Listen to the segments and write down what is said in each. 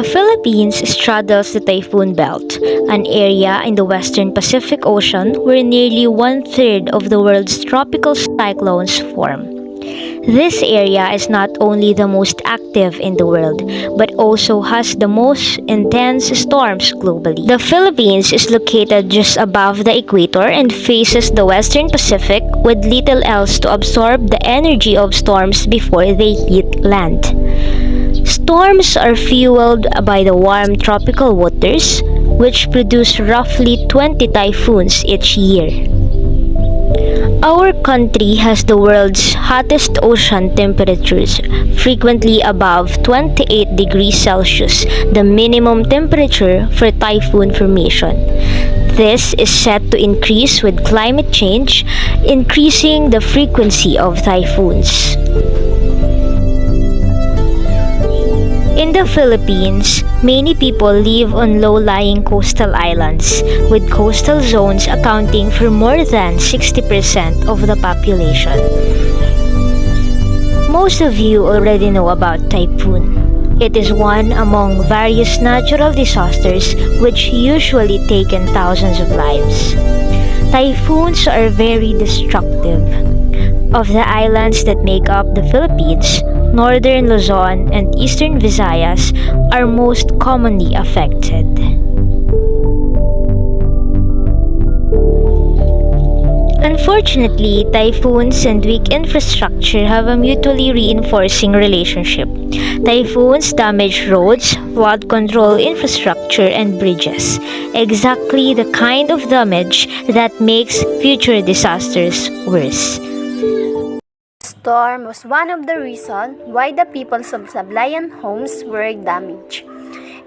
The Philippines straddles the typhoon belt, an area in the western Pacific Ocean where nearly one-third of the world's tropical cyclones form. This area is not only the most active in the world, but also has the most intense storms globally. The Philippines is located just above the equator and faces the western Pacific with little else to absorb the energy of storms before they hit land. Storms are fueled by the warm tropical waters, which produce roughly 20 typhoons each year. Our country has the world's hottest ocean temperatures, frequently above 28 degrees Celsius, the minimum temperature for typhoon formation. This is set to increase with climate change, increasing the frequency of typhoons. In the Philippines, many people live on low-lying coastal islands, with coastal zones accounting for more than 60% of the population. Most of you already know about typhoon. It is one among various natural disasters which usually take thousands of lives. Typhoons are very destructive. Of the islands that make up the Philippines, Northern Luzon and Eastern Visayas are most commonly affected. Unfortunately, typhoons and weak infrastructure have a mutually reinforcing relationship. Typhoons damage roads, flood control infrastructure, and bridges. Exactly the kind of damage that makes future disasters worse. Storm was one of the reasons why the peoples of Sablayan homes were damaged.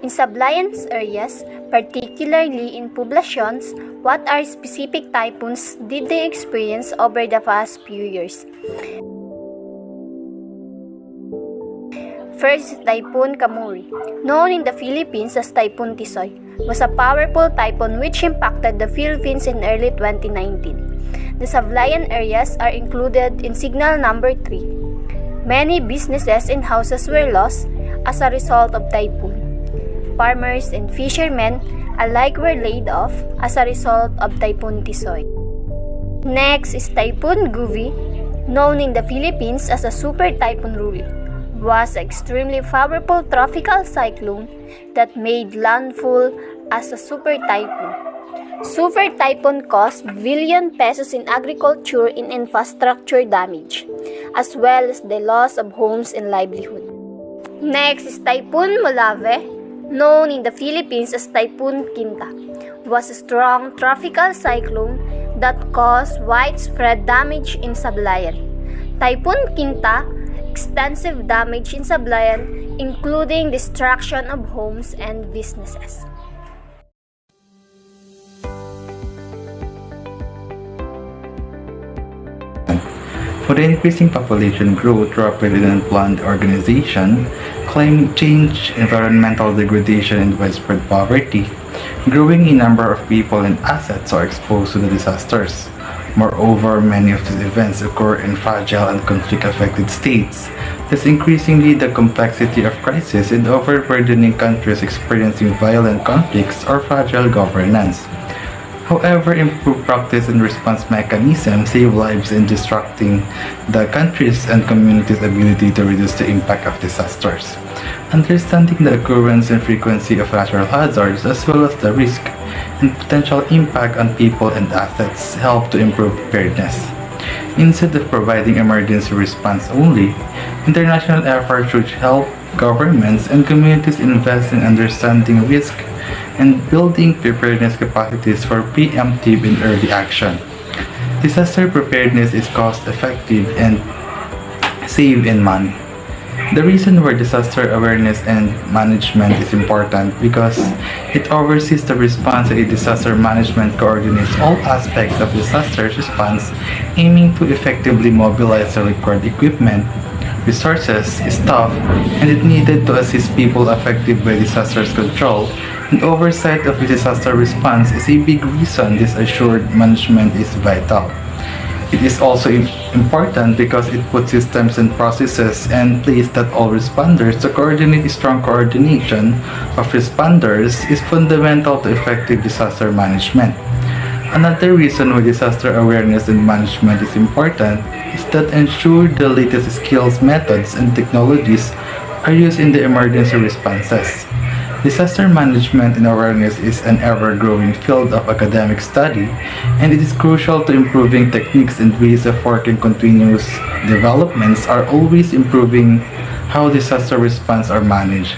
In Sablayan areas, particularly in poblations, what are specific typhoons did they experience over the past few years? First, Typhoon Kamuri, known in the Philippines as Typhoon Tisoy, was a powerful typhoon which impacted the Philippines in early 2019. The Sablayan areas are included in Signal Number 3. Many businesses and houses were lost as a result of typhoon. Farmers and fishermen alike were laid off as a result of Typhoon Tisoy. Next is Typhoon Guvi, known in the Philippines as a Super Typhoon Ruli, was an extremely powerful tropical cyclone that made landfall as a super typhoon. Super typhoon cost billion pesos in agriculture and infrastructure damage, as well as the loss of homes and livelihood. Next is Typhoon Molave, known in the Philippines as Typhoon Quinta, was a strong tropical cyclone that caused widespread damage in Sablayan. Typhoon Quinta extensive damage in Sablayan, including destruction of homes and businesses. For the increasing population growth, rapid and unplanned urbanization, climate change, environmental degradation, and widespread poverty, growing a number of people and assets are exposed to the disasters. Moreover, many of these events occur in fragile and conflict-affected states, thus increasingly the complexity of crisis and overburdening countries experiencing violent conflicts or fragile governance. However, improved practice and response mechanisms save lives in disrupting the country's and communities' ability to reduce the impact of disasters. Understanding the occurrence and frequency of natural hazards as well as the risk and potential impact on people and assets help to improve preparedness. Instead of providing emergency response only, international efforts should help governments and communities invest in understanding risk and building preparedness capacities for preemptive and early action. Disaster preparedness is cost-effective and save in money. The reason why disaster awareness and management is important because it oversees the response and disaster management coordinates all aspects of disaster response, aiming to effectively mobilize the required equipment, resources, staff, and it needed to assist people affected by disaster control, and oversight of the disaster response is a big reason this assured management is vital. It is also important because it puts systems and processes in place that all responders to coordinate. Strong coordination of responders is fundamental to effective disaster management. Another reason why disaster awareness and management is important is that ensure the latest skills, methods, and technologies are used in the emergency responses. Disaster management and awareness is an ever-growing field of academic study, and it is crucial to improving techniques and ways of working. Continuous developments are always improving how disaster response are managed.